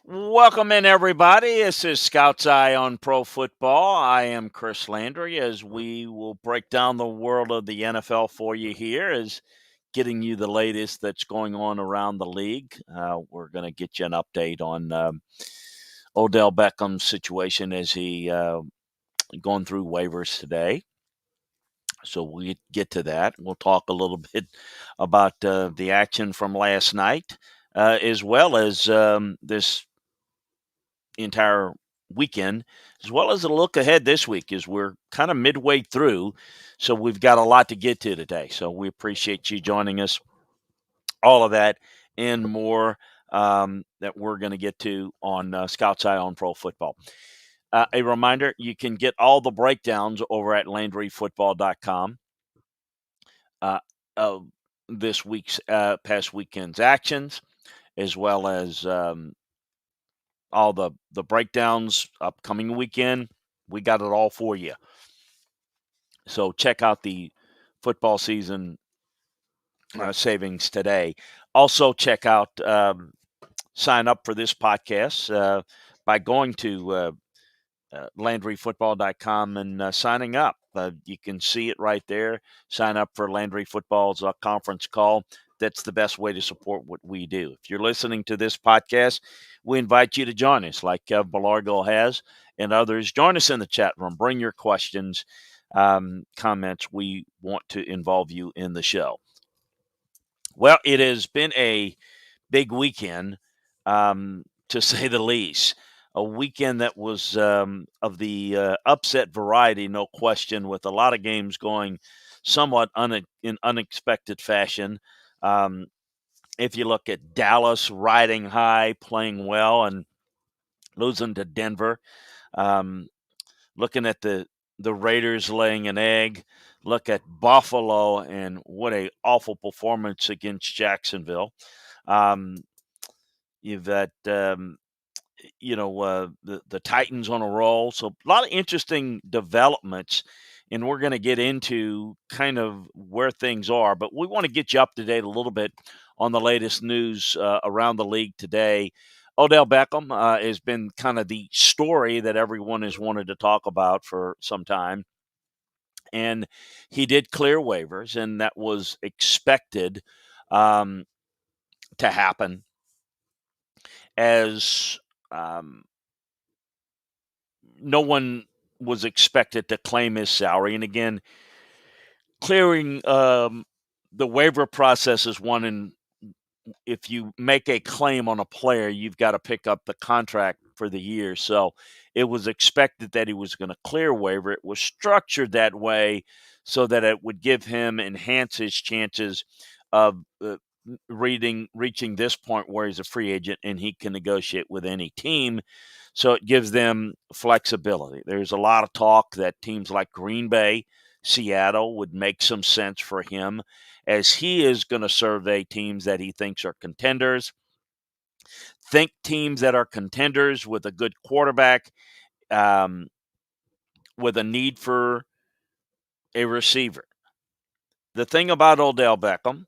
Welcome in, everybody. This is Scout's Eye on Pro Football. I am Chris Landry, as we will break down the world of the NFL for you here, as getting you the latest that's going on around the league. We're going to get you an update on Odell Beckham's situation as he going through waivers today. So we get to that. We'll talk a little bit about the action from last night, as well as this entire weekend, as well as a look ahead this week, as we're kind of midway through. So we've got a lot to get to today. So we appreciate you joining us. All of that and more that we're going to get to on Scout's Eye on Pro Football. A reminder, you can get all the breakdowns over at LandryFootball.com. Of this week's past weekend's actions, as well as all the breakdowns upcoming weekend. We got it all for you. So check out the football season savings today. Also check out sign up for this podcast by going to LandryFootball.com and signing up. You can see it right there. Sign up for Landry Football's conference call. That's the best way to support what we do. If you're listening to this podcast, we invite you to join us, like Kev Belargo has and others. Join us in the chat room. Bring your questions, comments. We want to involve you in the show. Well, it has been a big weekend, to say the least. A weekend that was of the upset variety, no question, with a lot of games going somewhat in unexpected fashion. If you look at Dallas riding high, playing well, and losing to Denver, looking at the Raiders laying an egg, look at Buffalo and what a awful performance against Jacksonville. You've got the Titans on a roll. So a lot of interesting developments, and we're going to get into kind of where things are. But we want to get you up to date a little bit on the latest news around the league today. Odell Beckham has been kind of the story that everyone has wanted to talk about for some time. And he did clear waivers, and that was expected to happen as no one was expected to claim his salary. And again, clearing the waiver process is one, and if you make a claim on a player, you've got to pick up the contract for the year. So it was expected that he was going to clear waiver. It was structured that way so that it would enhance his chances of reaching this point where he's a free agent and he can negotiate with any team. So it gives them flexibility. There's a lot of talk that teams like Green Bay, Seattle would make some sense for him, as he is going to survey teams that he thinks are contenders. Think teams that are contenders with a good quarterback, with a need for a receiver. The thing about Odell Beckham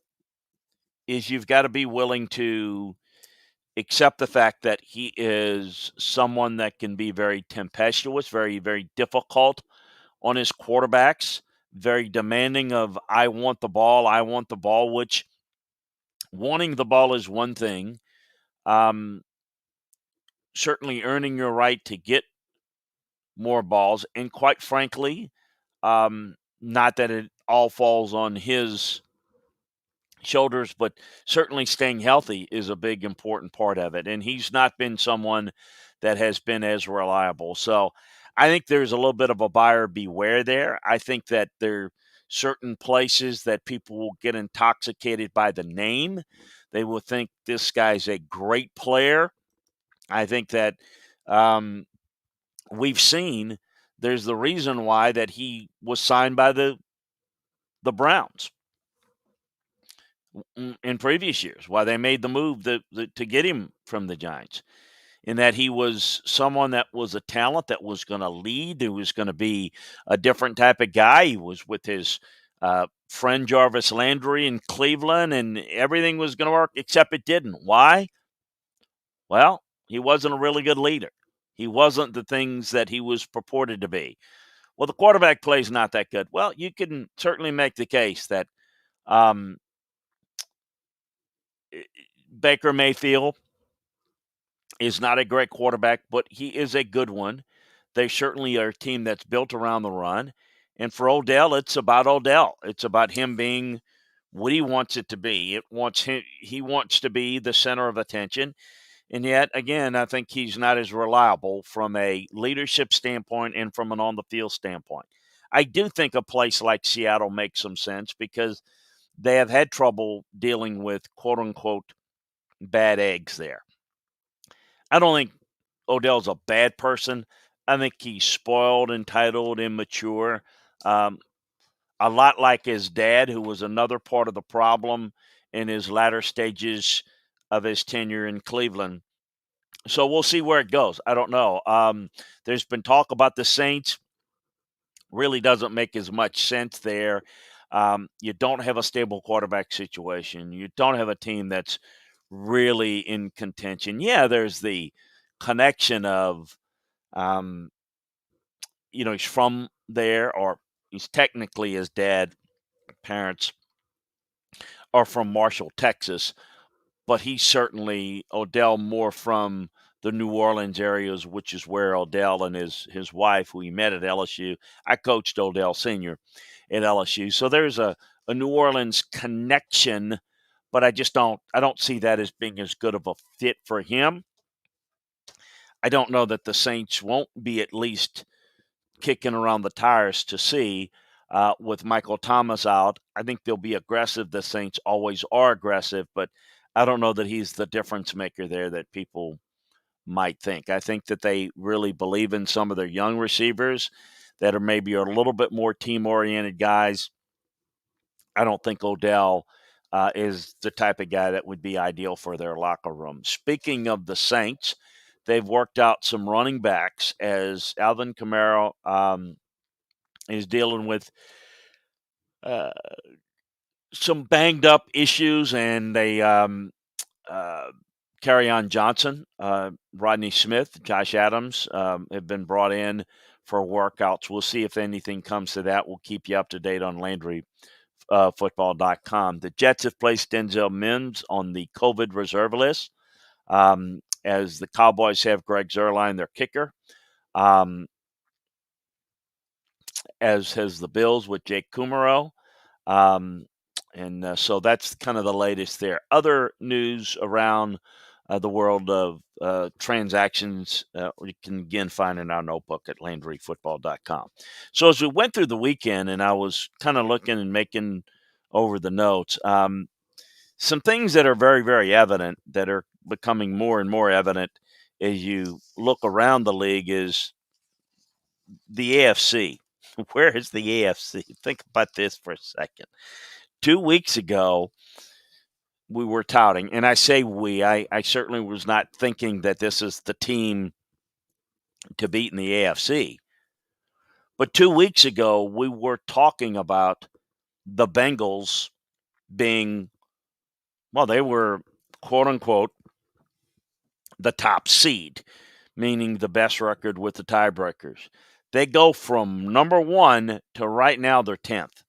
is you've got to be willing to accept the fact that he is someone that can be very tempestuous, very, very difficult on his quarterbacks, very demanding of, I want the ball, which wanting the ball is one thing. Certainly earning your right to get more balls. And quite frankly, not that it all falls on his shoulders, but certainly staying healthy is a big, important part of it. And he's not been someone that has been as reliable. So I think there's a little bit of a buyer beware there. I think that there are certain places that people will get intoxicated by the name. They will think this guy's a great player. I think that we've seen there's the reason why that he was signed by the Browns in previous years, why they made the move to get him from the Giants, in that he was someone that was a talent that was going to lead, who was going to be a different type of guy. He was with his friend Jarvis Landry in Cleveland, and everything was going to work, except it didn't. Why? Well, he wasn't a really good leader. He wasn't the things that he was purported to be. Well, the quarterback play is not that good. Well, you can certainly make the case that um, Baker Mayfield is not a great quarterback, but he is a good one. They certainly are a team that's built around the run. And for Odell, it's about Odell. It's about him being what he wants it to be. He wants to be the center of attention. And yet, again, I think he's not as reliable from a leadership standpoint and from an on the field standpoint. I do think a place like Seattle makes some sense because they have had trouble dealing with quote unquote bad eggs there. I don't think Odell's a bad person. I think he's spoiled, entitled, immature. Um, a lot like his dad, who was another part of the problem in his latter stages of his tenure in Cleveland. So we'll see where it goes. I don't know. There's been talk about the Saints. Really doesn't make as much sense there. You don't have a stable quarterback situation. You don't have a team that's really in contention. Yeah, there's the connection of, um, he's from there, or he's technically his dad, parents are from Marshall, Texas, but he's certainly Odell more from the New Orleans areas, which is where Odell and his wife, who he met at LSU, I coached Odell Senior at LSU, so there's a New Orleans connection, but I don't see that as being as good of a fit for him. I don't know that the Saints won't be at least kicking around the tires to see. With Michael Thomas out, I think they'll be aggressive. The Saints always are aggressive, but I don't know that he's the difference maker there that people might think. I think that they really believe in some of their young receivers that are maybe a little bit more team oriented guys. I don't think Odell is the type of guy that would be ideal for their locker room. Speaking of the Saints, they've worked out some running backs as Alvin Kamara is dealing with uh, some banged up issues, and they uh, on Johnson, Rodney Smith, Josh Adams have been brought in for workouts. We'll see if anything comes to that. We'll keep you up to date on Landry football.com. The Jets have placed Denzel Mims on the COVID reserve list, as the Cowboys have Greg Zuerlein, their kicker, um, as has the Bills with Jake Kumaro. Um, and so that's kind of the latest there. Other news around the world of transactions, you can again find in our notebook at LandryFootball.com. So as we went through the weekend and I was kind of looking and making over the notes, some things that are very, very evident that are becoming more and more evident as you look around the league is the AFC. Where is the AFC? Think about this for a second. 2 weeks ago, we were touting, and I say we, I certainly was not thinking that this is the team to beat in the AFC. But 2 weeks ago, we were talking about the Bengals being, well, they were quote unquote the top seed, meaning the best record with the tiebreakers. They go from number one to right now they're 10th.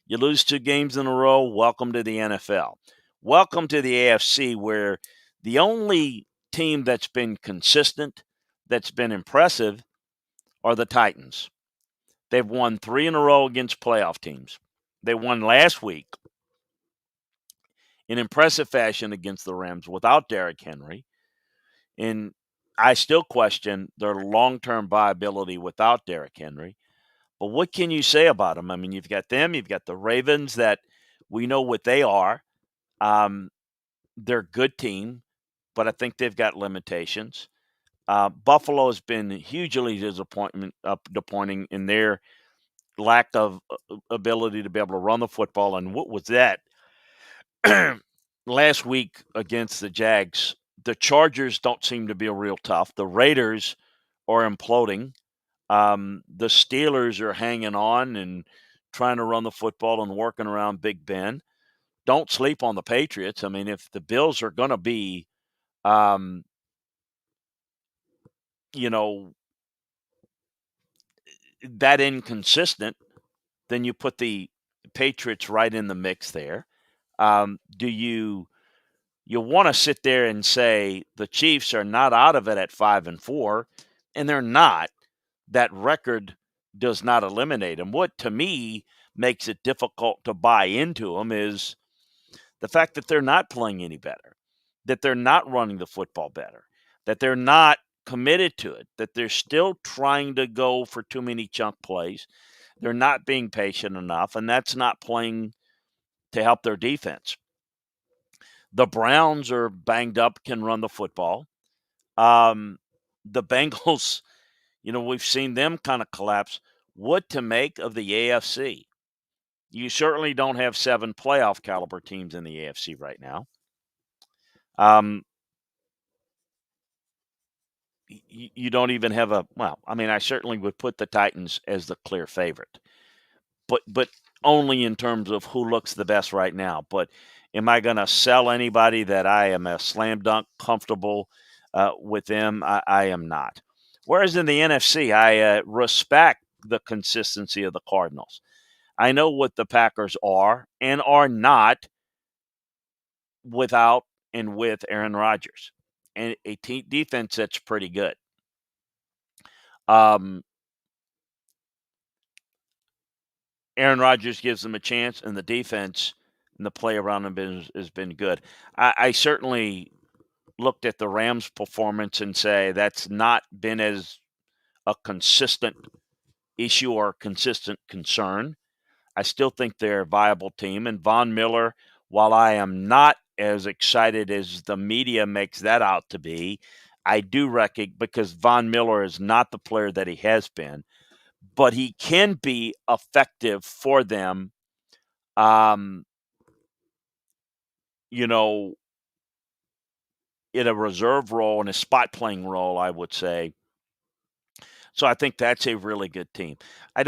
You lose 2 games in a row, welcome to the NFL. Welcome to the AFC, where the only team that's been consistent, that's been impressive, are the Titans. They've won 3 in a row against playoff teams. They won last week in impressive fashion against the Rams without Derrick Henry. And I still question their long-term viability without Derrick Henry. But what can you say about them? I mean, you've got them, you've got the Ravens that we know what they are. Um, they're a good team, but I think they've got limitations. Buffalo has been hugely disappointing in their lack of ability to be able to run the football. And what was that? Last week against the Jags, the Chargers don't seem to be real tough. The Raiders are imploding. The Steelers are hanging on and trying to run the football and working around Big Ben. Don't sleep on the Patriots. I mean, if the Bills are going to be you know, that inconsistent, then you put the Patriots right in the mix there. Do you want to sit there and say the Chiefs are not out of it at 5-4, and they're not. That record does not eliminate them. What to me makes it difficult to buy into them is the fact that they're not playing any better, that they're not running the football better, that they're not committed to it, that they're still trying to go for too many chunk plays. They're not being patient enough, and that's not playing to help their defense. The Browns are banged up, can run the football. The Bengals, we've seen them kind of collapse. What to make of the AFC? You certainly don't have 7 playoff caliber teams in the AFC right now. Um, you don't even have I certainly would put the Titans as the clear favorite, but only in terms of who looks the best right now. But am I going to sell anybody that I am a slam dunk comfortable with them? I am not. Whereas in the NFC, I respect the consistency of the Cardinals. I know what the Packers are and are not without and with Aaron Rodgers and a team defense that's pretty good. Um, Aaron Rodgers gives them a chance, and the defense and the play around them has been good. I certainly looked at the Rams' performance and say that's not been as a consistent issue or consistent concern. I still think they're a viable team. And Von Miller, while I am not as excited as the media makes that out to be, I do recognize because Von Miller is not the player that he has been, but he can be effective for them. Um, you know, in a reserve role, in a spot playing role, I would say. So I think that's a really good team. I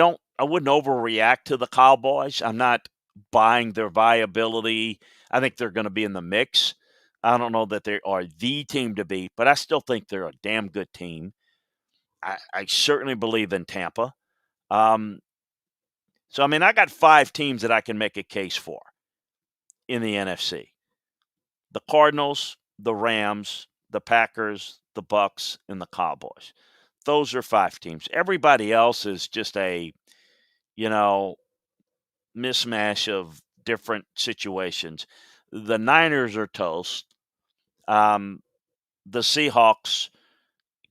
wouldn't overreact to the Cowboys. I'm not buying their viability. I think they're going to be in the mix. I don't know that they are the team to beat, but I still think they're a damn good team. I certainly believe in Tampa. Um, I got 5 teams that I can make a case for in the NFC: the Cardinals, the Rams, the Packers, the Bucks, and the Cowboys. Those are 5 teams. Everybody else is just a, you know, mismatch of different situations. The Niners are toast. Um, the Seahawks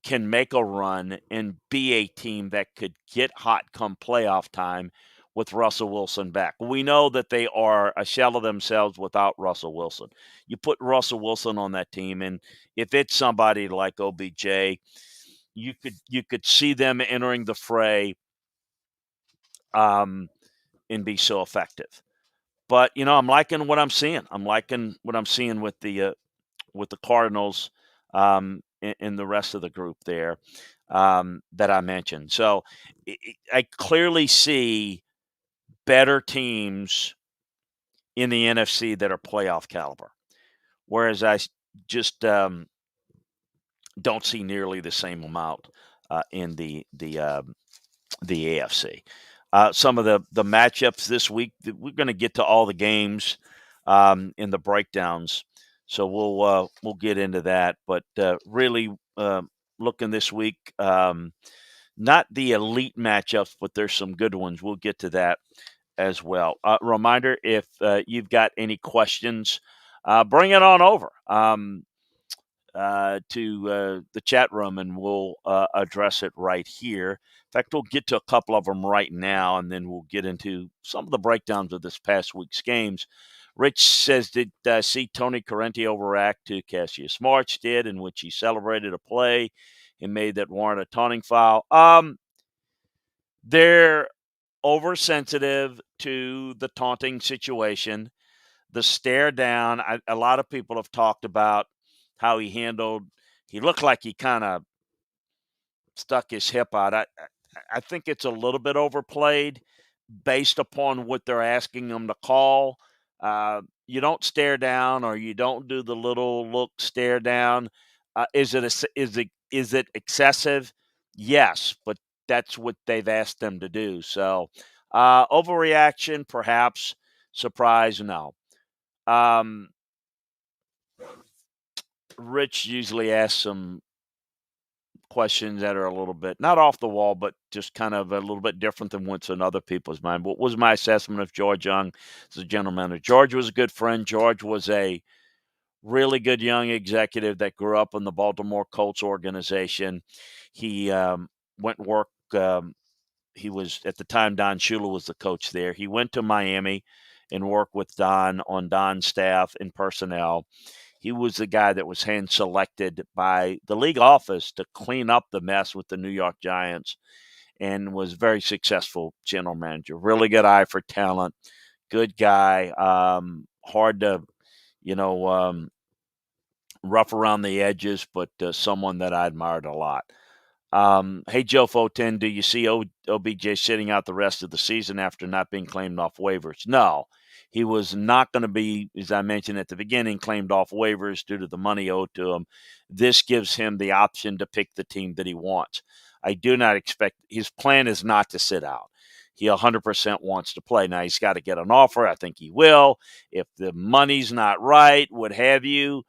can make a run and be a team that could get hot come playoff time with Russell Wilson back. We know that they are a shell of themselves without Russell Wilson. You put Russell Wilson on that team, and if it's somebody like OBJ, you could see them entering the fray and be so effective. But I'm liking what I'm seeing. I'm liking what I'm seeing with the Cardinals and the rest of the group there that I mentioned. So I clearly see better teams in the NFC that are playoff caliber, whereas I just don't see nearly the same amount in the AFC. Some of the matchups this week, we're going to get to all the games in the breakdowns, so we'll get into that. But really looking this week, not the elite matchups, but there's some good ones. We'll get to that as well. Reminder: if you've got any questions, bring it on over. To the chat room, and we'll address it right here. In fact, we'll get to a couple of them right now, and then we'll get into some of the breakdowns of this past week's games. Rich says, did see Tony Corrente overact to Cassius March did, in which he celebrated a play and made that warrant a taunting foul. They're oversensitive to the taunting situation. The stare down, a lot of people have talked about how he looked like he kind of stuck his hip out. I think it's a little bit overplayed based upon what they're asking him to call. You don't stare down, or you don't do the little look stare down. Is it Is it excessive? Yes, but that's what they've asked them to do. So, overreaction, perhaps. Surprise, no. Um, Rich usually asks some questions that are a little bit not off the wall, but just kind of a little bit different than what's in other people's mind. What was my assessment of George Young as a general manager? George was a good friend. George was a really good young executive that grew up in the Baltimore Colts organization. He went and worked. He was at the time Don Shula was the coach there. He went to Miami and worked with Don on Don's staff and personnel. He was the guy that was hand selected by the league office to clean up the mess with the New York Giants and was very successful general manager. Really good eye for talent, good guy. Hard to, you know, rough around the edges, but someone that I admired a lot. Hey, Joe Foten, do you see OBJ sitting out the rest of the season after not being claimed off waivers? No. He was not going to be, as I mentioned at the beginning, claimed off waivers due to the money owed to him. This gives him the option to pick the team that he wants. I do not expect his plan is not to sit out. He 100% wants to play. Now, he's got to get an offer. I think he will. If the money's not right, what have you,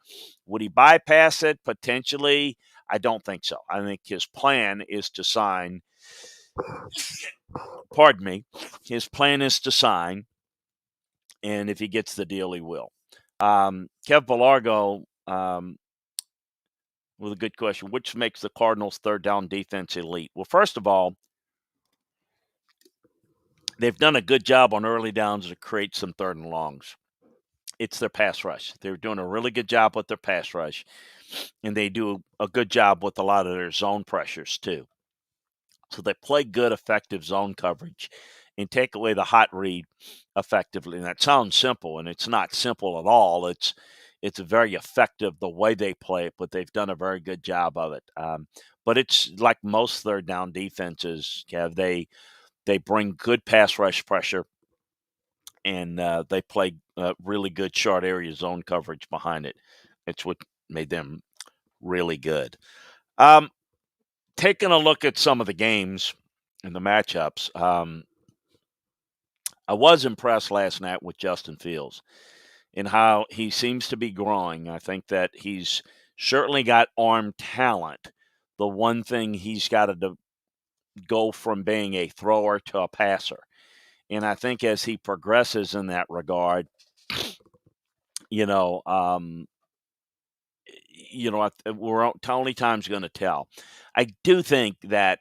would he bypass it? Potentially. I don't think so. I think his plan is to sign. Pardon me. His plan is to sign, and if he gets the deal, he will. Kev Belargo with a good question. Which makes the Cardinals' third down defense elite? Well, first of all, they've done a good job on early downs to create some third and longs. It's their pass rush. They're doing a really good job with their pass rush, and they do a good job with a lot of their zone pressures too. So they play good, effective zone coverage and take away the hot read effectively. And that sounds simple, and it's not simple at all. It's very effective the way they play it, but they've done a very good job of it. But it's like most third down defenses, Kev. They bring good pass rush pressure, and they play really good short area zone coverage behind it. It's what made them really good. Taking a look at some of the games and the matchups, I was impressed last night with Justin Fields and how he seems to be growing. I think that he's certainly got arm talent. The one thing he's got to go from being a thrower to a passer. And I think as he progresses in that regard, you know, we're only time's going to tell. I do think that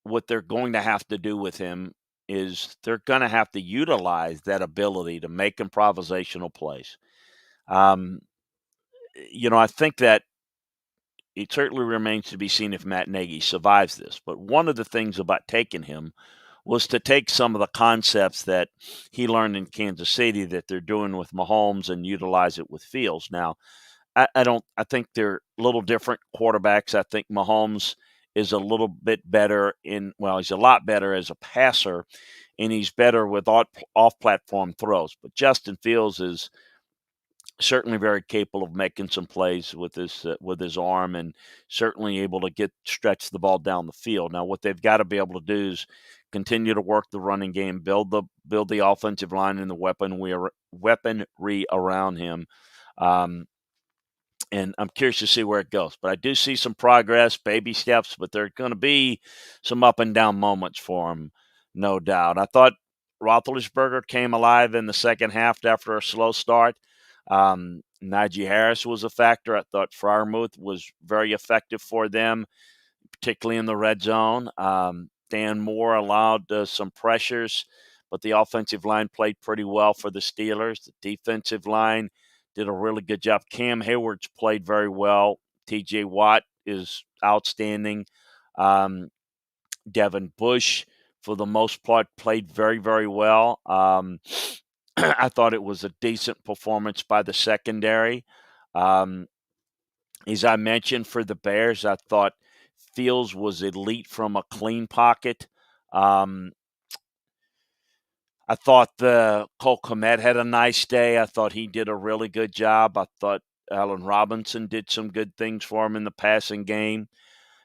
what they're going to have to do with him is they're going to have to utilize that ability to make improvisational plays. Um, I think that it certainly remains to be seen if Matt Nagy survives this. But one of the things about taking him was to take some of the concepts that he learned in Kansas City that they're doing with Mahomes and utilize it with Fields. Now, I think they're a little different quarterbacks. I think Mahomes is a little bit better he's a lot better as a passer, and he's better with off-platform throws. But Justin Fields is certainly very capable of making some plays with his arm, and certainly able to stretch the ball down the field. Now, what they've got to be able to do is continue to work the running game, build the offensive line and the weaponry around him. And I'm curious to see where it goes. But I do see some progress, baby steps, but there are going to be some up and down moments for him, no doubt. I thought Roethlisberger came alive in the second half after a slow start. Najee Harris was a factor. I thought Freiermuth was very effective for them, particularly in the red zone. Dan Moore allowed some pressures, but the offensive line played pretty well for the Steelers. The defensive line did a really good job. Cam Hayward's played very well. TJ Watt is outstanding. Devin Bush, for the most part, played very, very well. I thought it was a decent performance by the secondary. Um, as I mentioned, for the Bears, I thought Fields was elite from a clean pocket. Um, I thought Cole Kmet had a nice day. I thought he did a really good job. I thought Allen Robinson did some good things for him in the passing game.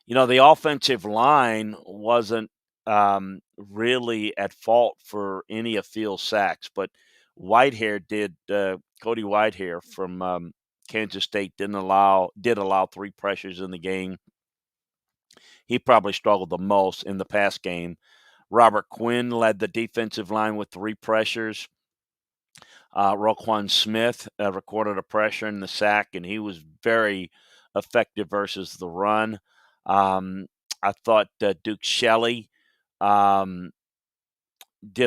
The offensive line wasn't really at fault for any of Field's sacks, but Cody Whitehair from Kansas State did allow 3 pressures in the game. He probably struggled the most in the pass game. Robert Quinn led the defensive line with 3 pressures. Roquan Smith recorded a pressure in the sack, and he was very effective versus the run. I thought Duke Shelley did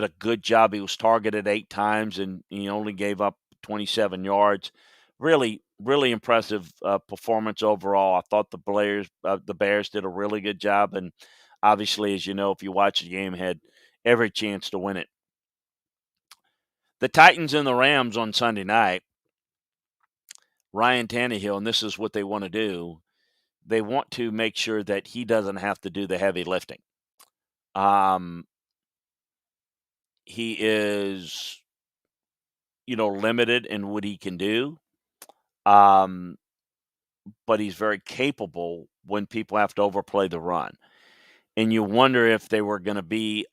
a good job. He was targeted 8 times, and he only gave up 27 yards. Really, really impressive performance overall. I thought the Bears did a really good job, and obviously, as you know, if you watch the game, had every chance to win it. The Titans and the Rams on Sunday night. Ryan Tannehill, and this is what they want to do. They want to make sure that he doesn't have to do the heavy lifting. He is, limited in what he can do. But he's very capable when people have to overplay the run. And you wonder if they were going to be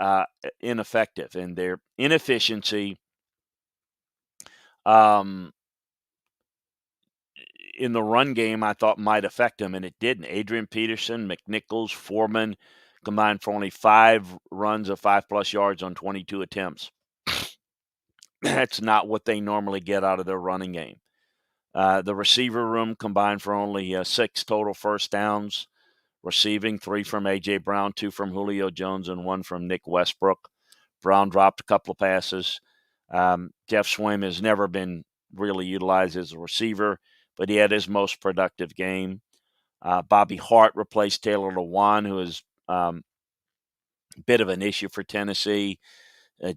ineffective, and their inefficiency in the run game I thought might affect him, and it didn't. Adrian Peterson, McNichols, Foreman combined for only 5 runs of 5+ yards on 22 attempts. That's not what they normally get out of their running game. The receiver room combined for only 6 total first downs receiving, 3 from A.J. Brown, 2 from Julio Jones, and 1 from Nick Westbrook. Brown dropped a couple of passes. Jeff Swaim has never been really utilized as a receiver, but he had his most productive game. Bobby Hart replaced Taylor Lewan, who is a bit of an issue for Tennessee.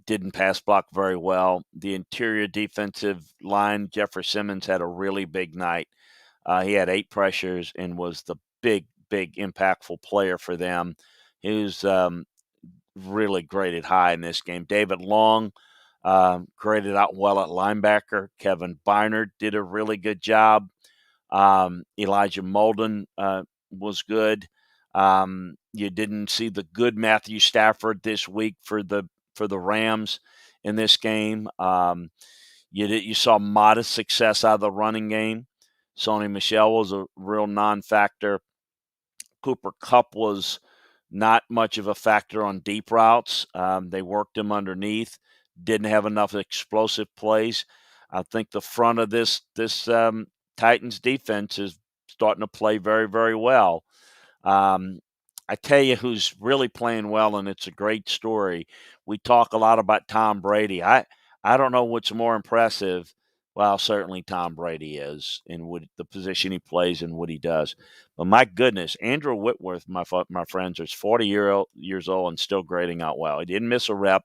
Didn't pass block very well. The interior defensive line, Jeffrey Simmons, had a really big night. He had 8 pressures and was the big impactful player for them. He was really graded high in this game. David Long graded out well at linebacker. Kevin Bynard did a really good job. Elijah Molden was good. You didn't see the good Matthew Stafford this week for the Rams in this game. You saw modest success out of the running game. Sony Michel was a real non-factor. Cooper Kupp was not much of a factor on deep routes. They worked him underneath. Didn't have enough explosive plays. I think the front of this Titans defense is starting to play very, very well. I tell you who's really playing well, and it's a great story. We talk a lot about Tom Brady. I don't know what's more impressive. Well, certainly Tom Brady is in the position he plays and what he does. But my goodness, Andrew Whitworth, my friends, is 40 years old and still grading out well. He didn't miss a rep,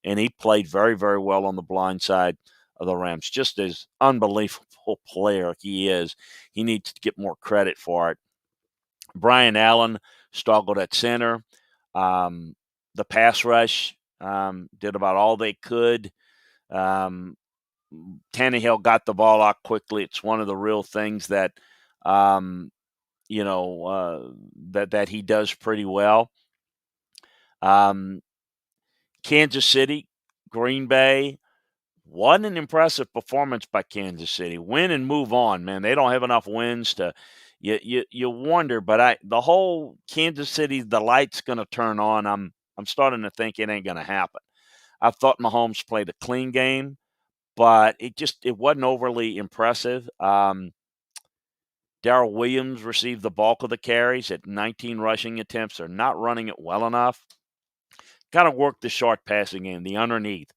and he played very, very well on the blind side of the Rams. Just as unbelievable player he is, he needs to get more credit for it. Brian Allen struggled at center. The pass rush did about all they could. Tannehill got the ball out quickly. It's one of the real things that that he does pretty well. Kansas City, Green Bay. What an impressive performance by Kansas City. Win and move on, man. They don't have enough wins to you wonder, but the whole Kansas City, the light's going to turn on. I'm starting to think it ain't going to happen. I thought Mahomes played a clean game, but it wasn't overly impressive. Darrell Williams received the bulk of the carries at 19 rushing attempts. They're not running it well enough. Got to work the short passing game, the underneath,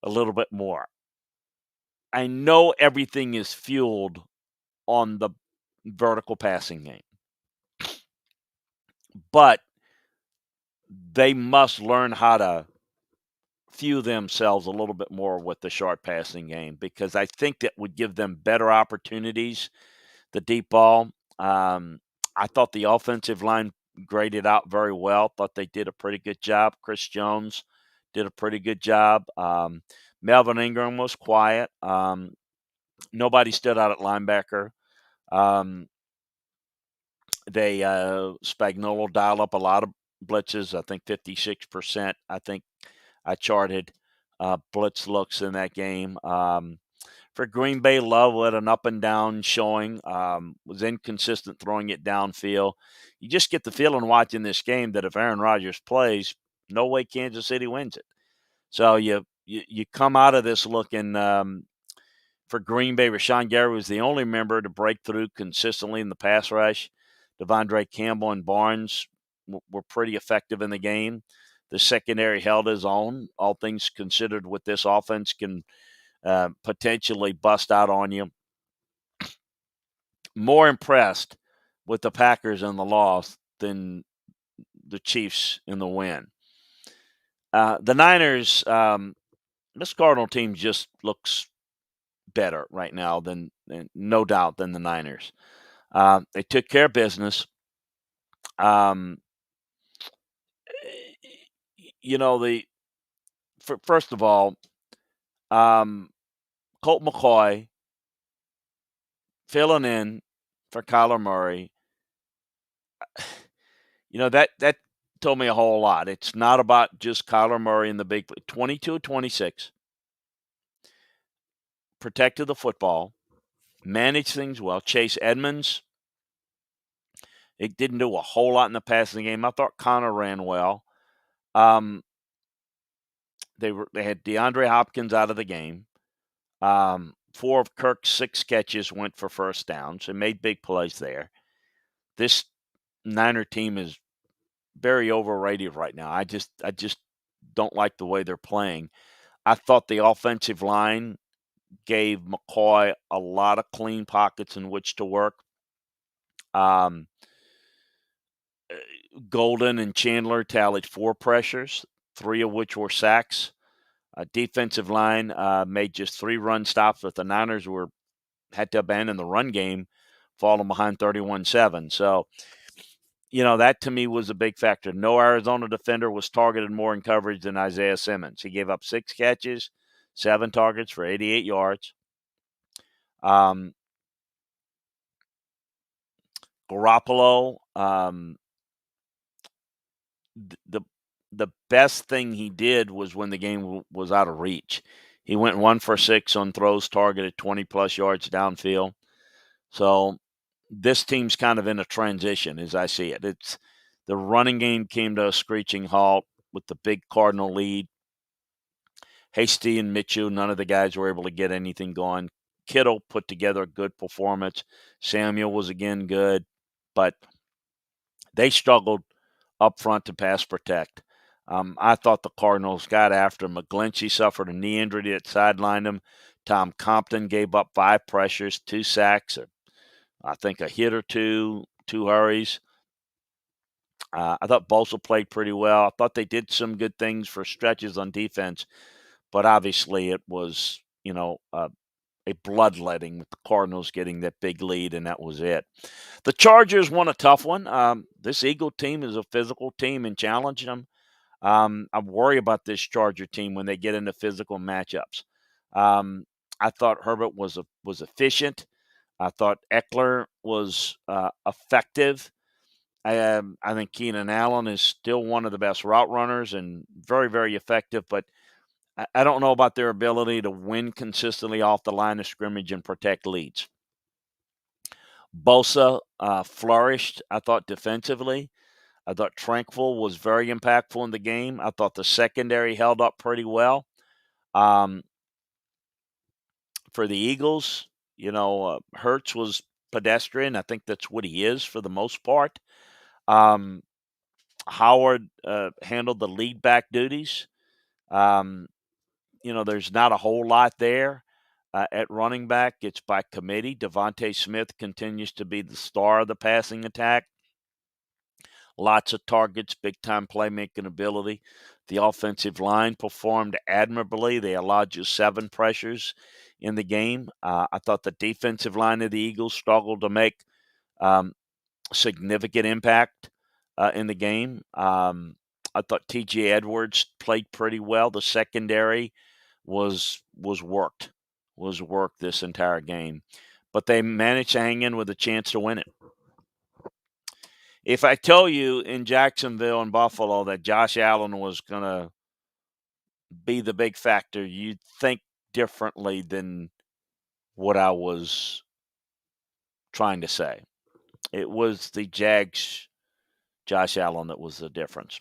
a little bit more. I know everything is fueled on the vertical passing game, but they must learn how to fuel themselves a little bit more with the short passing game, because I think that would give them better opportunities. The deep ball. I thought the offensive line graded out very well. Thought they did a pretty good job. Chris Jones did a pretty good job. Melvin Ingram was quiet. Nobody stood out at linebacker. Um, they Spagnuolo dialed up a lot of blitzes. I think 56%. I think I charted blitz looks in that game. For Green Bay, Love led an up and down showing, was inconsistent throwing it downfield. You just get the feeling watching this game that if Aaron Rodgers plays, no way Kansas City wins it. So you come out of this looking for Green Bay. Rashawn Gary was the only member to break through consistently in the pass rush. Devondre Campbell and Barnes were pretty effective in the game. The secondary held his own. All things considered, with this offense can potentially bust out on you. More impressed with the Packers in the loss than the Chiefs in the win. The Niners, this Cardinal team just looks better right now than no doubt, than the Niners. They took care of business. Um, first of all, Colt McCoy filling in for Kyler Murray. That told me a whole lot. It's not about just Kyler Murray in the big play. 22-26, protected the football, managed things well. Chase Edmonds, it didn't do a whole lot in the passing game. I thought Connor ran well. They had DeAndre Hopkins out of the game. 4 of Kirk's 6 catches went for first downs and made big plays there. This Niner team is very overrated right now. I just don't like the way they're playing. I thought the offensive line gave McCoy a lot of clean pockets in which to work. Golden and Chandler tallied 4 pressures, 3 of which were sacks. Defensive line made just 3 run stops, but the Niners had to abandon the run game, falling behind 31-7. So, that to me was a big factor. No Arizona defender was targeted more in coverage than Isaiah Simmons. He gave up 6 catches, 7 targets for 88 yards. Garoppolo, the best thing he did was when the game was out of reach. He went 1 for 6 on throws targeted 20-plus yards downfield. So this team's kind of in a transition as I see it. It's the running game came to a screeching halt with the big Cardinal lead. Hasty and Mitchell, none of the guys were able to get anything going. Kittle put together a good performance. Samuel was again good, but they struggled up front to pass protect. I thought the Cardinals got after him. McGlinchey suffered a knee injury that sidelined him. Tom Compton gave up 5 pressures, 2 sacks, I think a hit or 2 hurries. I thought Bosa played pretty well. I thought they did some good things for stretches on defense, but obviously it was, a bloodletting with the Cardinals getting that big lead, and that was it. The Chargers won a tough one. This Eagle team is a physical team and challenged them. I worry about this Charger team when they get into physical matchups. I thought Herbert was efficient. I thought Eckler was effective. I think Keenan Allen is still one of the best route runners and very, very effective, but I don't know about their ability to win consistently off the line of scrimmage and protect leads. Bosa flourished, I thought, defensively. I thought Tranquil was very impactful in the game. I thought the secondary held up pretty well. For the Eagles, Hurts was pedestrian. I think that's what he is for the most part. Howard handled the lead back duties. There's not a whole lot there at running back. It's by committee. Devonta Smith continues to be the star of the passing attack. Lots of targets, big-time playmaking ability. The offensive line performed admirably. They allowed just 7 pressures in the game. I thought the defensive line of the Eagles struggled to make significant impact in the game. I thought T.J. Edwards played pretty well. The secondary was worked was worked this entire game. But they managed to hang in with a chance to win it. If I tell you in Jacksonville and Buffalo that Josh Allen was going to be the big factor, you'd think differently than what I was trying to say. It was the Jags, Josh Allen, that was the difference.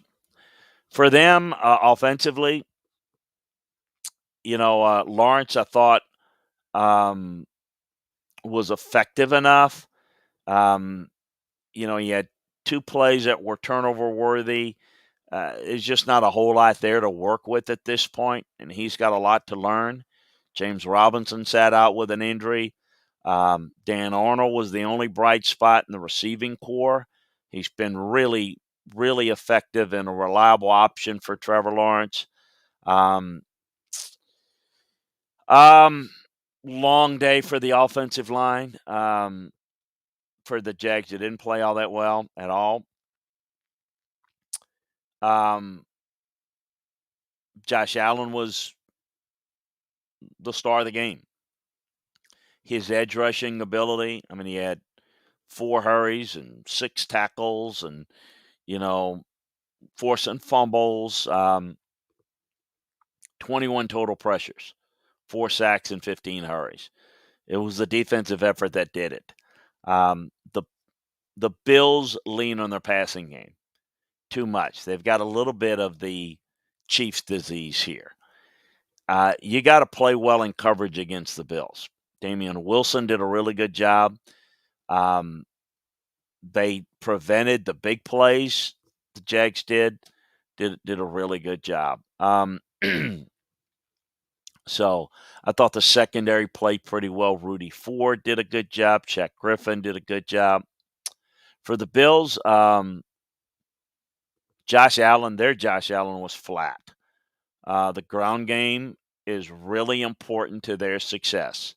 For them, offensively, Lawrence, I thought, was effective enough. He had 2 plays that were turnover worthy. There's just not a whole lot there to work with at this point, and he's got a lot to learn. James Robinson sat out with an injury. Dan Arnold was the only bright spot in the receiving corps. He's been really, really effective and a reliable option for Trevor Lawrence. Um, long day for the offensive line. For the Jags, it didn't play all that well at all. Josh Allen was the star of the game. His edge rushing ability, I mean, he had 4 hurries and 6 tackles and, forcing fumbles, 21 total pressures, 4 sacks and 15 hurries. It was the defensive effort that did it. The Bills lean on their passing game too much. They've got a little bit of the Chiefs disease here. You got to play well in coverage against the Bills. Damian Wilson did a really good job. They prevented the big plays. The Jags did a really good job. So I thought the secondary played pretty well. Rudy Ford did a good job. Shaq Griffin did a good job. For the Bills, Josh Allen was flat. The ground game is really important to their success.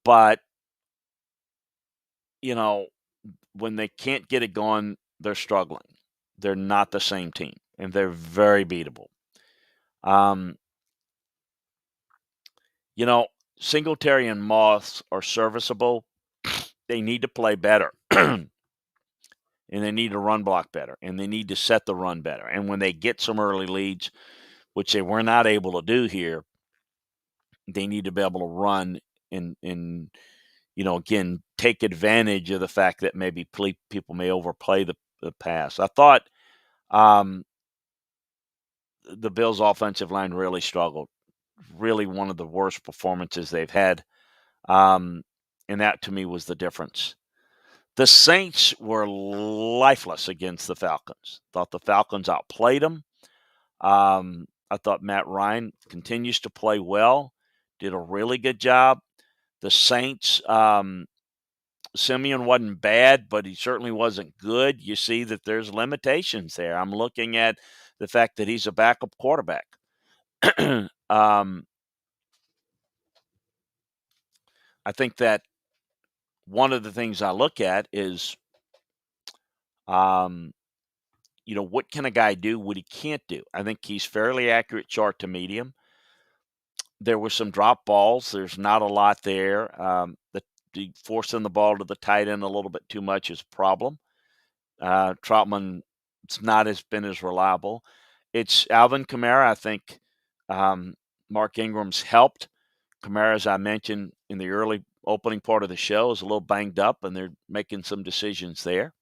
But, when they can't get it going, they're struggling. They're not the same team, and they're very beatable. Singletary and Moss are serviceable. They need to play better. And they need to run block better. And they need to set the run better. And when they get some early leads, which they were not able to do here, they need to be able to run and again, take advantage of the fact that maybe people may overplay the pass. I thought the Bills' offensive line really struggled. Really one of the worst performances they've had. And that, to me, was the difference. The Saints were lifeless against the Falcons. Thought the Falcons outplayed them. I thought Matt Ryan continues to play well. Did a really good job. The Saints, Simeon wasn't bad, but he certainly wasn't good. You see that there's limitations there. I'm looking at the fact that he's a backup quarterback. I think that one of the things I look at is, what can a guy do, what he can't do? I think he's fairly accurate short to medium. There were some drop balls. There's not a lot there. The forcing the ball to the tight end a little bit too much is a problem. Troutman, it's not been as reliable. It's Alvin Kamara. I think Mark Ingram's helped. Kamara, as I mentioned in the early opening part of the show, is a little banged up, and they're making some decisions there.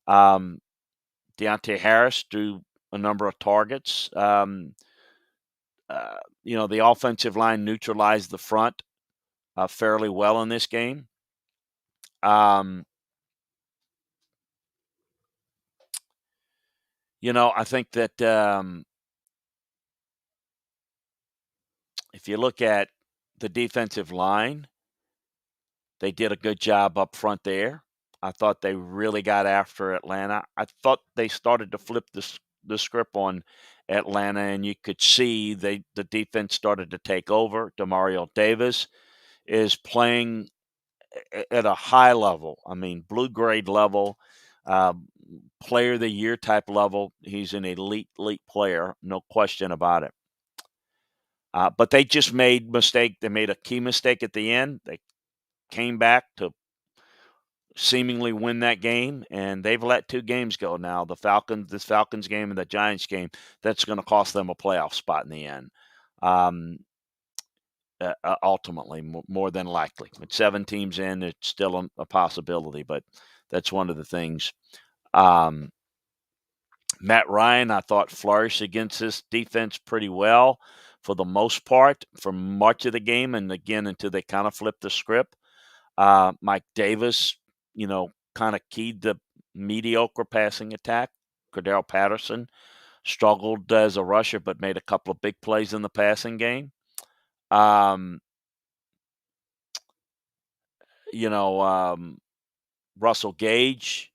Deontay Harris drew a number of targets. The offensive line neutralized the front fairly well in this game. I think that if you look at the defensive line, they did a good job up front there. I thought they really got after Atlanta. I thought they started to flip the script on Atlanta, and you could see the defense started to take over. Demario Davis is playing at a high level. I mean, blue grade level, player of the year type level. He's an elite player, no question about it. But they just made mistake. They made a key mistake at the end. They came back to seemingly win that game, and they've let two games go now. This Falcons game and the Giants game, that's going to cost them a playoff spot in the end. Ultimately, more than likely. With 7 teams in, it's still a possibility, but that's one of the things. Matt Ryan, I thought, flourished against this defense pretty well for the most part for much of the game, and again, until they kind of flipped the script. Mike Davis, kind of keyed the mediocre passing attack. Cordell Patterson struggled as a rusher, but made a couple of big plays in the passing game. Russell Gage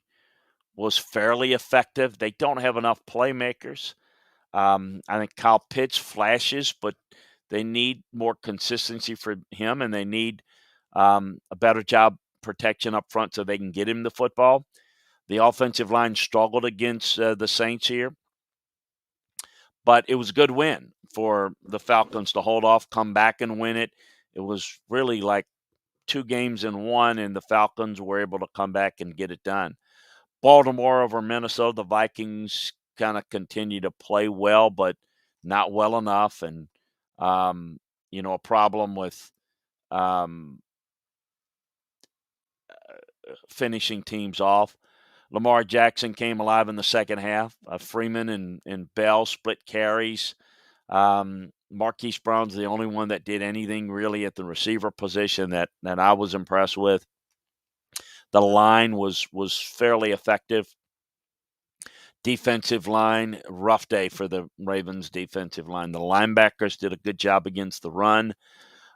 was fairly effective. They don't have enough playmakers. I think Kyle Pitts flashes, but they need more consistency for him, and they need a better job protection up front so they can get him the football. The offensive line struggled against the Saints here, but it was a good win for the Falcons to hold off, come back and win it. It was really like 2 games in one, and the Falcons were able to come back and get it done. Baltimore over Minnesota, the Vikings kind of continue to play well, but not well enough. And, a problem with finishing teams off. Lamar Jackson came alive in the second half. Freeman and Bell split carries. Marquise Brown's the only one that did anything really at the receiver position that I was impressed with. The line was fairly effective. Defensive line, rough day for the Ravens defensive line. The linebackers did a good job against the run.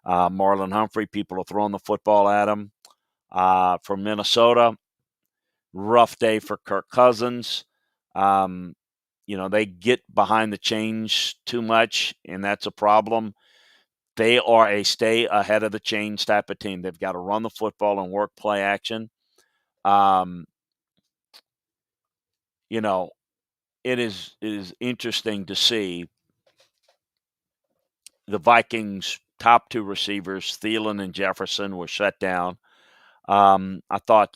Marlon Humphrey, people are throwing the football at him. From Minnesota, rough day for Kirk Cousins. They get behind the chains too much, and that's a problem. They are a stay ahead of the chains type of team. They've got to run the football and work play action. It is interesting to see the Vikings' top 2 receivers, Thielen and Jefferson, were shut down. I thought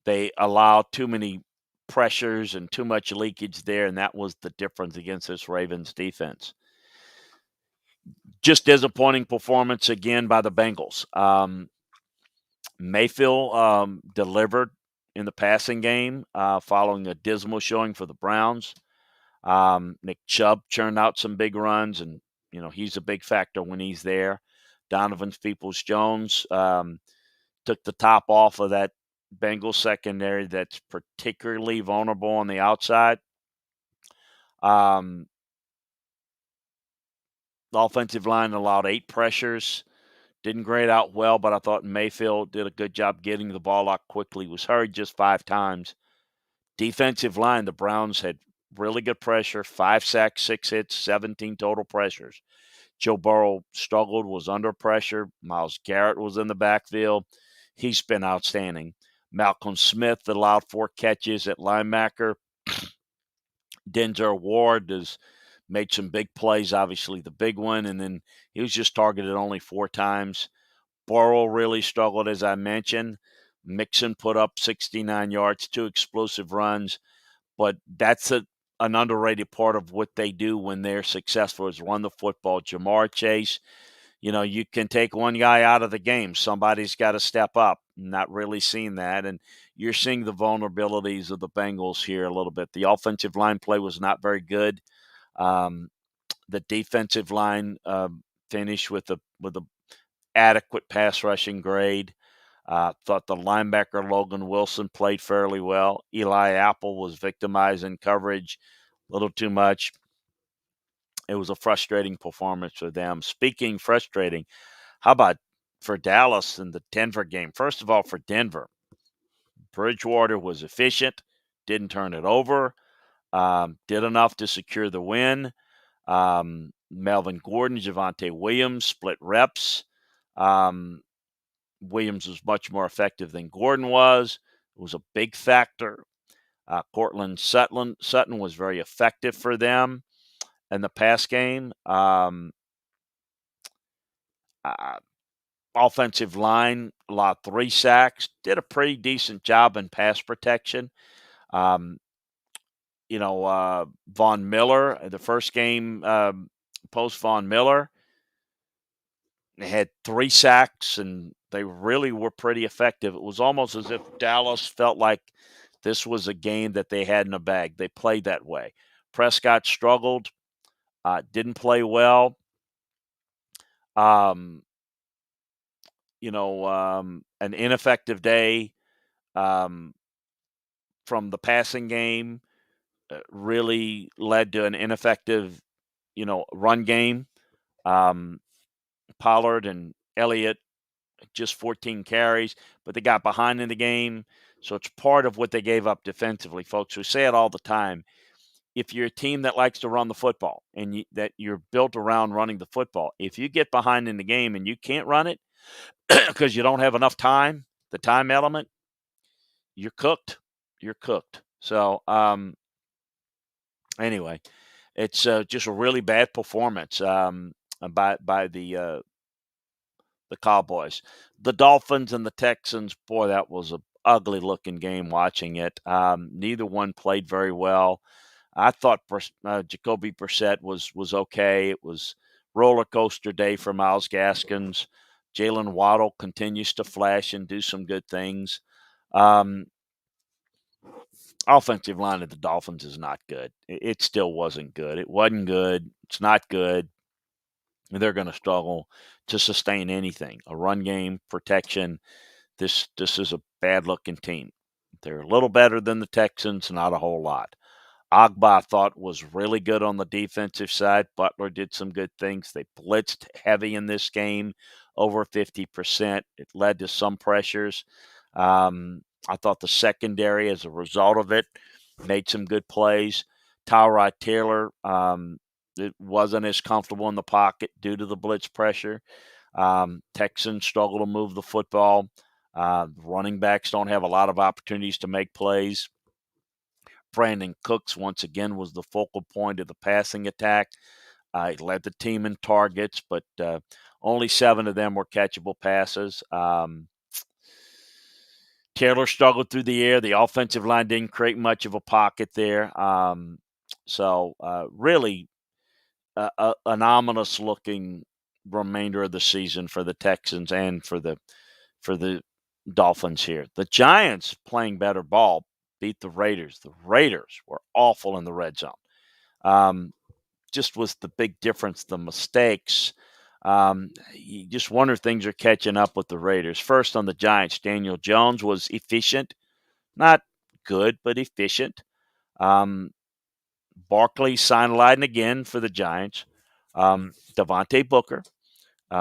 they allowed too many pressures and too much leakage there, and that was the difference against this Ravens defense. Just disappointing performance again by the Bengals. Mayfield delivered in the passing game following a dismal showing for the Browns. Nick Chubb churned out some big runs, and he's a big factor when he's there. Donovan Peoples-Jones took the top off of that Bengals secondary that's particularly vulnerable on the outside. The offensive line allowed 8 pressures. Didn't grade out well, but I thought Mayfield did a good job getting the ball out quickly. Was hurried just 5 times. Defensive line, the Browns had really good pressure, 5 sacks, 6 hits, 17 total pressures. Joe Burrow struggled, was under pressure. Myles Garrett was in the backfield. He's been outstanding. Malcolm Smith allowed 4 catches at linebacker. Denzel Ward has made some big plays, obviously the big one, and then he was just targeted only 4 times. Burrow really struggled, as I mentioned. Mixon put up 69 yards, 2 explosive runs, but that's an underrated part of what they do when they're successful is run the football. Jamar Chase, you can take one guy out of the game. Somebody's got to step up. Not really seeing that, and you're seeing the vulnerabilities of the Bengals here a little bit. The offensive line play was not very good. The defensive line finished with a adequate pass rushing grade. Thought the linebacker Logan Wilson played fairly well. Eli Apple was victimized in coverage a little too much. It was a frustrating performance for them. Speaking frustrating, how about for Dallas in the Denver game? First of all, for Denver, Bridgewater was efficient, didn't turn it over, did enough to secure the win. Melvin Gordon, Javonte Williams split reps. Williams was much more effective than Gordon was. It was a big factor. Cortland Sutton was very effective for them. in the pass game. Uh, Offensive line allowed 3 sacks, did a pretty decent job in pass protection. Um, Von Miller, the first game post Von Miller, they had 3 sacks, and they really were pretty effective. It was almost as if Dallas felt like this was a game that they had in the bag. They played that way. Prescott struggled, didn't play well. Um, an ineffective day um, from the passing game really led to an ineffective, run game. Um, Pollard and Elliott just 14 carries, but they got behind in the game. So it's part of what they gave up defensively, folks. We say it all the time. If you're a team that likes to run the football and that you're built around running the football, if you get behind in the game and you can't run it because you don't have enough time, the time element, you're cooked. You're cooked. So anyway, it's just a really bad performance by the Cowboys. The Dolphins and the Texans, boy, that was a ugly looking game watching it. Neither one played very well. I thought Jacoby Brissett was okay. It was roller coaster day for Myles Gaskins. Jalen Waddle continues to flash and do some good things. Offensive line of the Dolphins is not good. It still wasn't good. It wasn't good. It's not good. They're going to struggle to sustain anything. A run game, protection. This is a bad looking team. They're a little better than the Texans, not a whole lot. Agba, I thought, was really good on the defensive side. Butler did some good things. They blitzed heavy in this game, over 50%. It led to some pressures. I thought the secondary, as a result of it, made some good plays. Wyatt Taylor, it wasn't as comfortable in the pocket due to the blitz pressure. Texans struggle to move the football. Running backs don't have a lot of opportunities to make plays. Brandon Cooks, once again, was the focal point of the passing attack. He led the team in targets, but only 7 of them were catchable passes. Taylor struggled through the air. The offensive line didn't create much of a pocket there. Really an ominous-looking remainder of the season for the Texans and for the Dolphins here. The Giants, playing better ball, beat the Raiders. The Raiders were awful in the red zone. Just was the big difference, the mistakes. You just wonder if things are catching up with the Raiders. First on the Giants, Daniel Jones was efficient. Not good, but efficient. Barkley sidelined again for the Giants. Devontae Booker,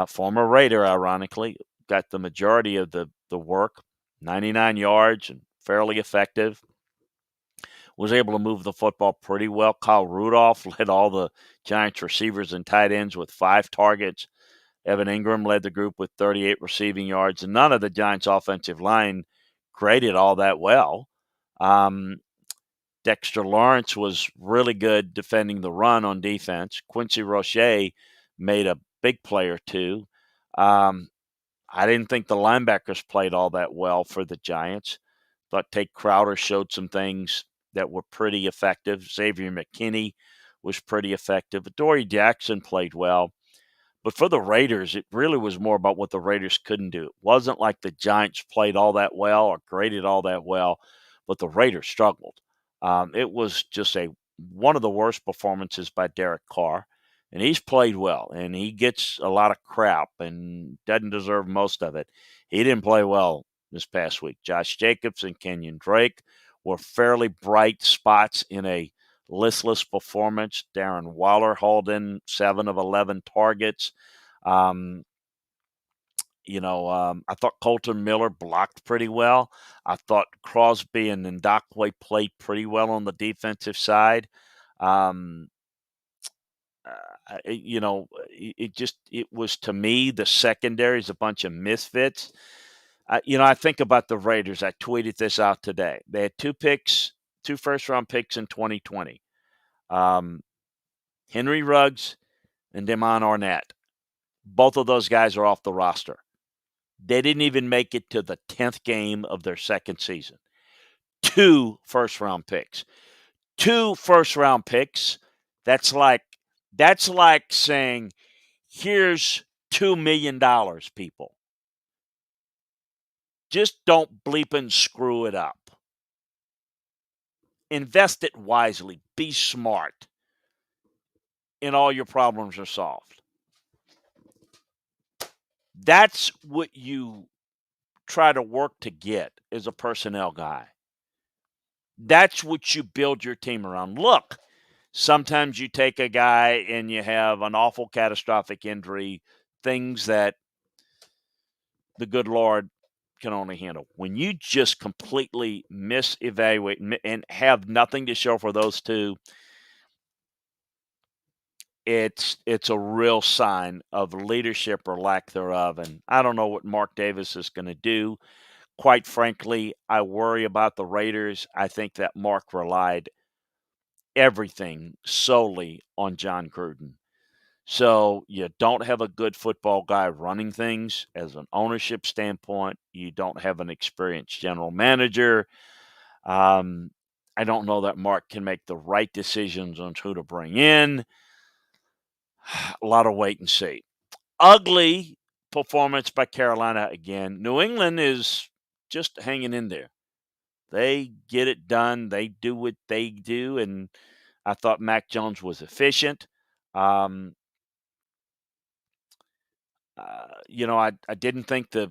former Raider, ironically, got the majority of the work, 99 yards and fairly effective. Was able to move the football pretty well. Kyle Rudolph led all the Giants receivers and tight ends with 5 targets. Evan Ingram led the group with 38 receiving yards, and none of the Giants' offensive line graded all that well. Dexter Lawrence was really good defending the run on defense. Quincy Roche made a big play or two. I didn't think the linebackers played all that well for the Giants. Thought Tate Crowder showed some things that were pretty effective. Xavier McKinney was pretty effective. Adoree Jackson played well. But for the Raiders, it really was more about what the Raiders couldn't do. It wasn't like the Giants played all that well or graded all that well, but the Raiders struggled. It was just one of the worst performances by Derek Carr, and he's played well, and he gets a lot of crap and doesn't deserve most of it. He didn't play well this past week. Josh Jacobs and Kenyon Drake were fairly bright spots in a listless performance. Darren Waller hauled in 7 of 11 targets. I thought Colton Miller blocked pretty well. I thought Crosby and Ndakwe played pretty well on the defensive side. Um, it was, to me, the secondary is a bunch of misfits. I think about the Raiders. I tweeted this out today. They had 2 first-round picks in 2020. Henry Ruggs and Damon Arnett. Both of those guys are off the roster. They didn't even make it to the 10th game of their second season. 2 first-round picks. 2 first-round picks. That's like saying, here's $2 million, people. Just don't bleep and screw it up. Invest it wisely. Be smart. And all your problems are solved. That's what you try to work to get as a personnel guy. That's what you build your team around. Look, sometimes you take a guy and you have an awful catastrophic injury, things that the good Lord can only handle. When you just completely misevaluate and have nothing to show for those two, it's a real sign of leadership or lack thereof. And I don't know what Mark Davis is going to do. Quite frankly, I worry about the Raiders. I think that Mark relied everything solely on John Gruden. So you don't have a good football guy running things as an ownership standpoint. You don't have an experienced general manager. I don't know that Mark can make the right decisions on who to bring in. A lot of wait and see. Ugly performance by Carolina again. New England is just hanging in there. They get it done. They do what they do, and I thought Mac Jones was efficient. I didn't think the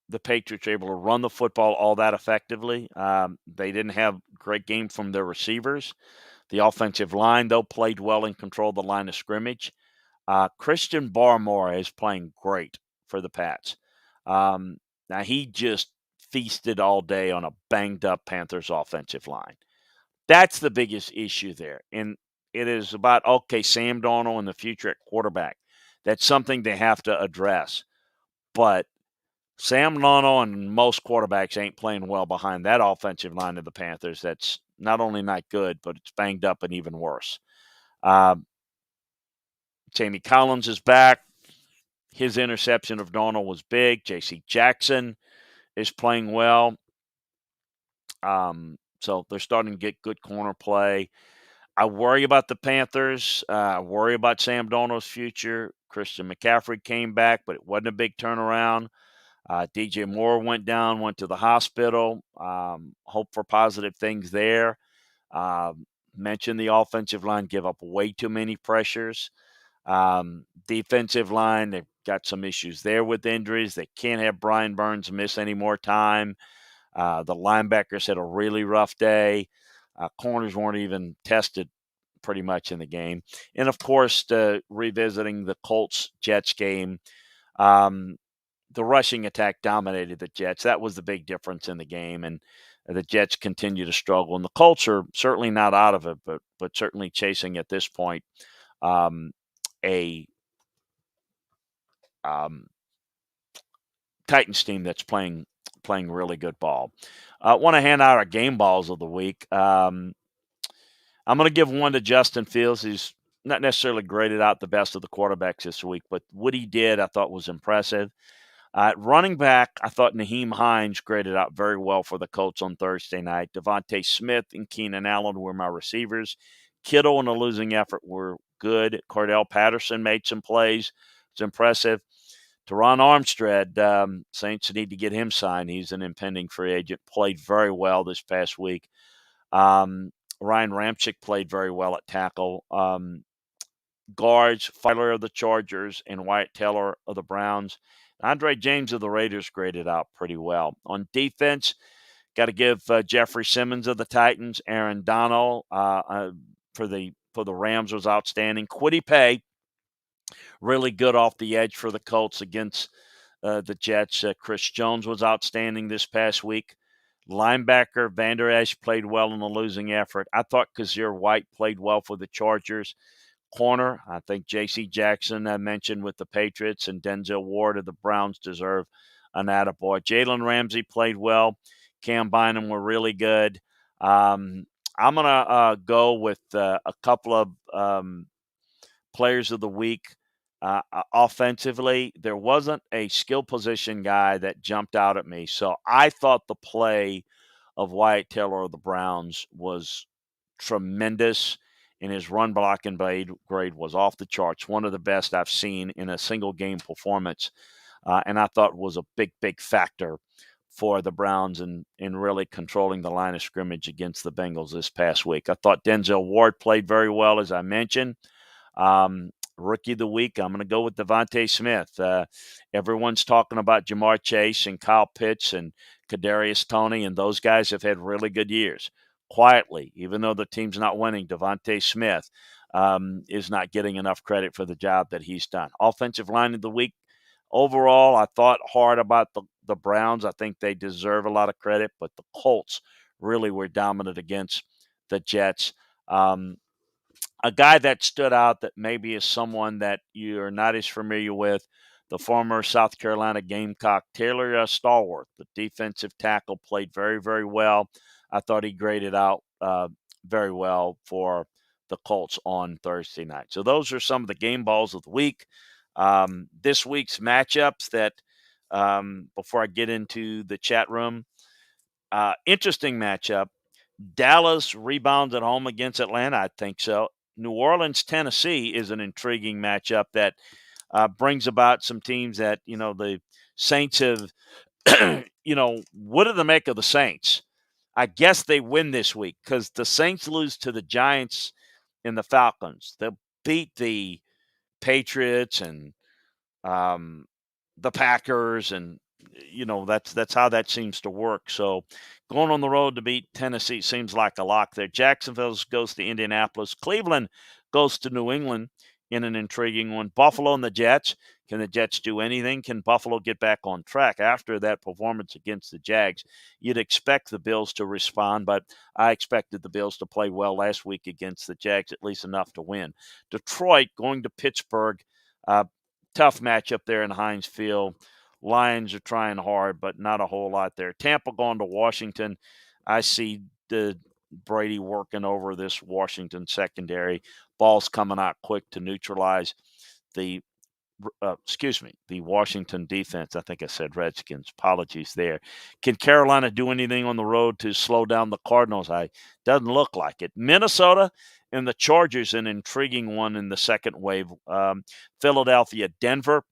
the Patriots were able to run the football all that effectively. They didn't have great game from their receivers. The offensive line, though, played well and controlled the line of scrimmage. Christian Barmore is playing great for the Pats. Now, he just feasted all day on a banged-up Panthers offensive line. That's the biggest issue there. And it is about, okay, Sam Darnold in the future at quarterback. That's something they have to address. But Sam Darnold and most quarterbacks ain't playing well behind that offensive line of the Panthers. That's not only not good, but it's banged up and even worse. Jamie Collins is back. His interception of Darnold was big. J.C. Jackson is playing well. So they're starting to get good corner play. I worry about the Panthers. I worry about Sam Darnold's future. Christian McCaffrey came back, but it wasn't a big turnaround. DJ Moore went to the hospital. Hope for positive things there. Mentioned the offensive line give up way too many pressures. Defensive line, they've got some issues there with injuries. They can't have Brian Burns miss any more time. The linebackers had a really rough day. Corners weren't even tested pretty much in the game. And, of course, revisiting the Colts-Jets game, the rushing attack dominated the Jets. That was the big difference in the game, and the Jets continue to struggle. And the Colts are certainly not out of it, but certainly chasing at this point a Titans team that's playing really good ball. I want to hand out our game balls of the week. I'm going to give one to Justin Fields. He's not necessarily graded out the best of the quarterbacks this week, but what he did I thought was impressive. Running back, I thought Nyheim Hines graded out very well for the Colts on Thursday night. Devonta Smith and Keenan Allen were my receivers. Kittle in a losing effort were good. Cordell Patterson made some plays. It's impressive. Teron Armstead, Saints need to get him signed. He's an impending free agent. Played very well this past week. Ryan Ramczyk played very well at tackle. Guards, Filer of the Chargers and Wyatt Taylor of the Browns. Andre James of the Raiders graded out pretty well. On defense, got to give Jeffrey Simmons of the Titans, Aaron Donald for the Rams was outstanding. Kwity Paye, really good off the edge for the Colts against the Jets. Chris Jones was outstanding this past week. Linebacker Vander Esch played well in the losing effort. I thought Kazir White played well for the Chargers. Corner, I think J.C. Jackson I mentioned with the Patriots and Denzel Ward of the Browns deserve an attaboy. Jalen Ramsey played well. Cam Bynum were really good. I'm going to go with a couple of players of the week. Offensively, there wasn't a skill position guy that jumped out at me. So I thought the play of Wyatt Taylor of the Browns was tremendous, and his run blocking grade was off the charts. One of the best I've seen in a single game performance, and I thought was a big factor for the Browns in really controlling the line of scrimmage against the Bengals this past week. I thought Denzel Ward played very well, as I mentioned. Um, Rookie of the week, I'm going to go with Devonta Smith. Everyone's talking about Jamar Chase and Kyle Pitts and Kadarius Toney, and those guys have had really good years. Quietly, even though the team's not winning, Devonta Smith is not getting enough credit for the job that he's done. Offensive line of the week, overall, I thought hard about the Browns. I think they deserve a lot of credit, but the Colts really were dominant against the Jets. A guy that stood out that maybe is someone that you're not as familiar with, the former South Carolina Gamecock, Taylor Stallworth, the defensive tackle, played very well. I thought he graded out very well for the Colts on Thursday night. So those are some of the game balls of the week. This week's matchups that, before I get into the chat room, interesting matchup. Dallas rebounds at home against Atlanta. I think so. New Orleans, Tennessee is an intriguing matchup that brings about some teams that, the Saints have, what do they make of the Saints? I guess they win this week because the Saints lose to the Giants and the Falcons. They'll beat the Patriots and the Packers, and that's how that seems to work. So going on the road to beat Tennessee seems like a lock there. Jacksonville goes to Indianapolis. Cleveland goes to New England in an intriguing one. Buffalo and the Jets. Can the Jets do anything? Can Buffalo get back on track after that performance against the Jags? You'd expect the Bills to respond, but I expected the Bills to play well last week against the Jags, at least enough to win. Detroit going to Pittsburgh. Tough matchup there in Heinz Field. Lions are trying hard, but not a whole lot there. Tampa going to Washington. I see the Brady working over this Washington secondary. Ball's coming out quick to neutralize the the Washington defense. I think I said Redskins. Apologies there. Can Carolina do anything on the road to slow down the Cardinals? Doesn't look like it. Minnesota and the Chargers, an intriguing one in the second wave. Philadelphia, Denver,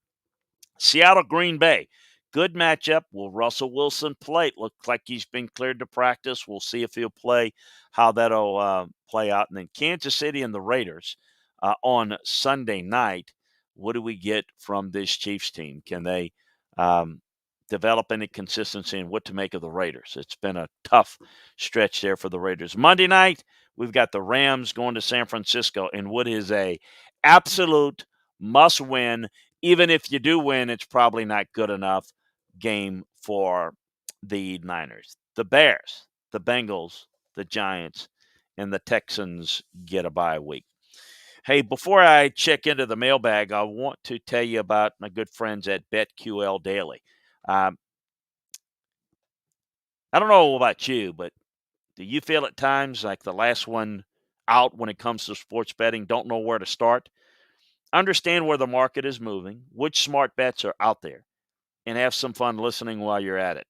Seattle, Green Bay. Good matchup. Will Russell Wilson play? Looks like he's been cleared to practice. We'll see if he'll play, how that'll play out. And then Kansas City and the Raiders on Sunday night. What do we get from this Chiefs team? Can they develop any consistency in what to make of the Raiders? It's been a tough stretch there for the Raiders. Monday night, we've got the Rams going to San Francisco in what is a absolute must-win. Even if you do win, it's probably not good enough game for the Niners. The Bears, the Bengals, the Giants, and the Texans get a bye week. Hey, before I check into the mailbag, I want to tell you about my good friends at BetQL Daily. I don't know about you, but do you feel at times like the last one out when it comes to sports betting, don't know where to start? Understand where the market is moving, which smart bets are out there, and have some fun listening while you're at it.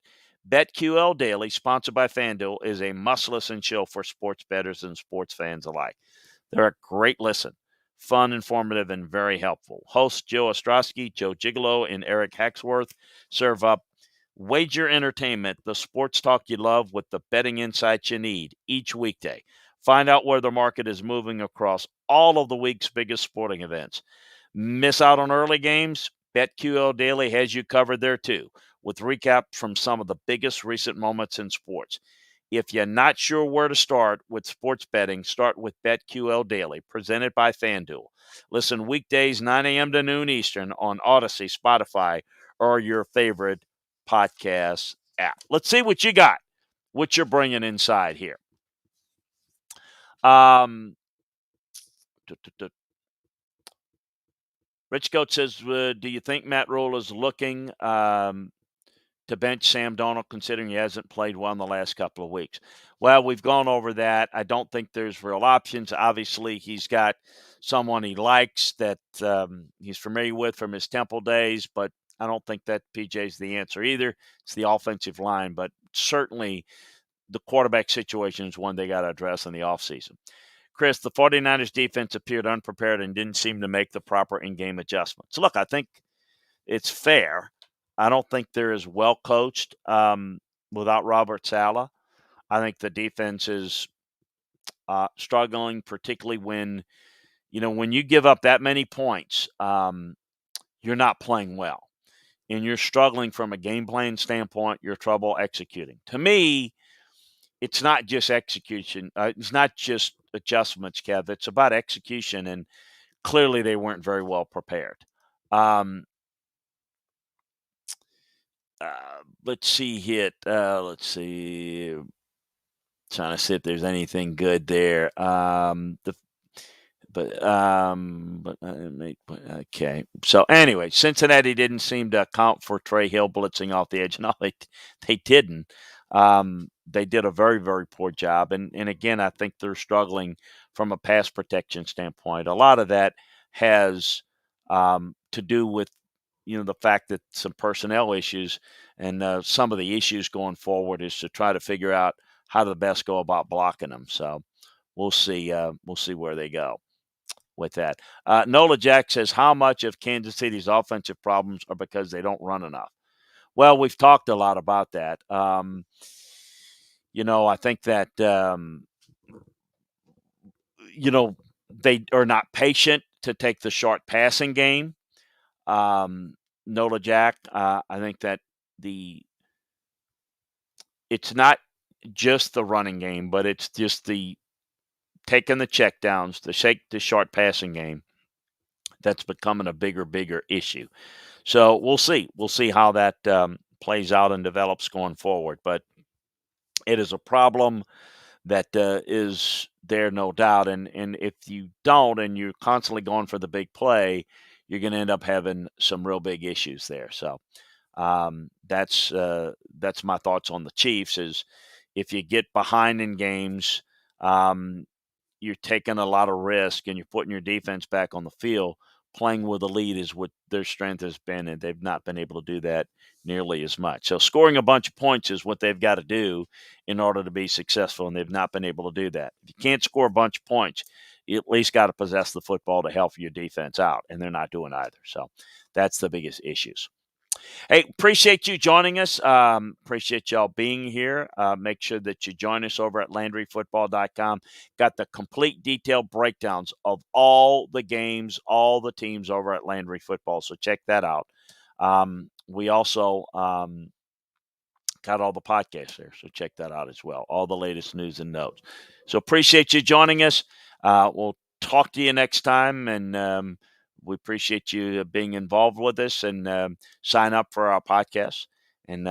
BetQL Daily, sponsored by FanDuel, is a must-listen show for sports bettors and sports fans alike. They're a great listen, fun, informative, and very helpful. Hosts Joe Ostrowski, Joe Gigolo, and Eric Hacksworth serve up wager entertainment, the sports talk you love with the betting insights you need each weekday. Find out where the market is moving across all of the week's biggest sporting events. Miss out on early games? BetQL Daily has you covered there too, with recaps from some of the biggest recent moments in sports. If you're not sure where to start with sports betting, start with BetQL Daily, presented by FanDuel. Listen weekdays 9 a.m. to noon Eastern on Odyssey, Spotify, or your favorite podcast app. Let's see what you got, what you're bringing inside here. Rich Goat says, do you think Matt Rule is looking to bench Sam Darnold considering he hasn't played well in the last couple of weeks? Well, we've gone over that. I don't think there's real options. Obviously, he's got someone he likes that he's familiar with from his Temple days, but I don't think that PJ's the answer either. It's the offensive line, but certainly the quarterback situation is one they got to address in the offseason. Chris, the 49ers defense appeared unprepared and didn't seem to make the proper in-game adjustments. Look, I think it's fair. I don't think they're as well coached without Robert Saleh. I think the defense is struggling, particularly when you give up that many points, you're not playing well, and you're struggling from a game plan standpoint. You're trouble executing. To me, it's not just execution. It's not just adjustments, Kev. It's about execution, and clearly they weren't very well prepared. Let's see here. Let's see. Trying to see if there's anything good there. Okay. So anyway, Cincinnati didn't seem to account for Trey Hill blitzing off the edge. No, they didn't. They did a very, very poor job. And again, I think they're struggling from a pass protection standpoint. A lot of that has to do with the fact that some personnel issues and some of the issues going forward is to try to figure out how to best go about blocking them. So we'll see. We'll see where they go with that. Nola Jack says, how much of Kansas City's offensive problems are because they don't run enough? Well, we've talked a lot about that. I think that, they are not patient to take the short passing game. Nola Jack, I think that it's not just the running game, but it's just the taking the checkdowns, the short passing game that's becoming a bigger issue. So we'll see. We'll see how that plays out and develops going forward. But it is a problem that is there, no doubt. And if you don't, and you're constantly going for the big play, you're going to end up having some real big issues there. So that's my thoughts on the Chiefs. Is if you get behind in games, you're taking a lot of risk and you're putting your defense back on the field. Playing with a lead is what their strength has been, and they've not been able to do that nearly as much. So scoring a bunch of points is what they've got to do in order to be successful, and they've not been able to do that. If you can't score a bunch of points, you at least got to possess the football to help your defense out, and they're not doing either. So that's the biggest issues. Hey, appreciate you joining us. Appreciate y'all being here. Make sure that you join us over at LandryFootball.com. Got the complete detailed breakdowns of all the games, all the teams over at Landry Football. So check that out. We also got all the podcasts there. So check that out as well. All the latest news and notes. So appreciate you joining us. We'll talk to you next time. And we appreciate you being involved with us, and sign up for our podcast and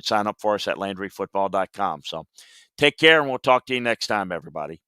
sign up for us at LandryFootball.com. So take care, and we'll talk to you next time, everybody.